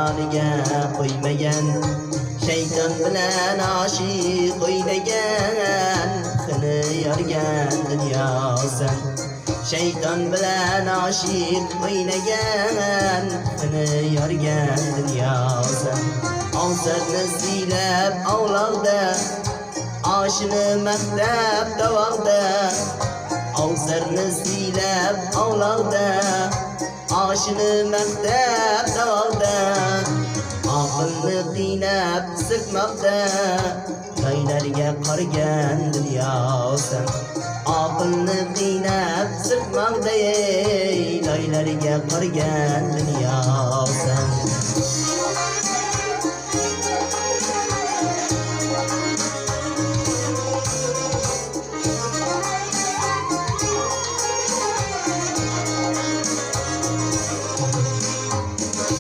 yoniga qo'ymagan shayton bilan oshiq o'ynagan seni yorgan dunyosan shayton bilan oshiq o'ynagan seni yorgan dunyosan ovsarni siylab ovloqda oshini maqtab tovoqda ovsarni siylab ovloqda oshini maqtab tovoqda oqilni qiynab sirtmoqda loylarga qorigan dunyosan oqilni qiynab sirtmoqda loylarga qorigan dunyosan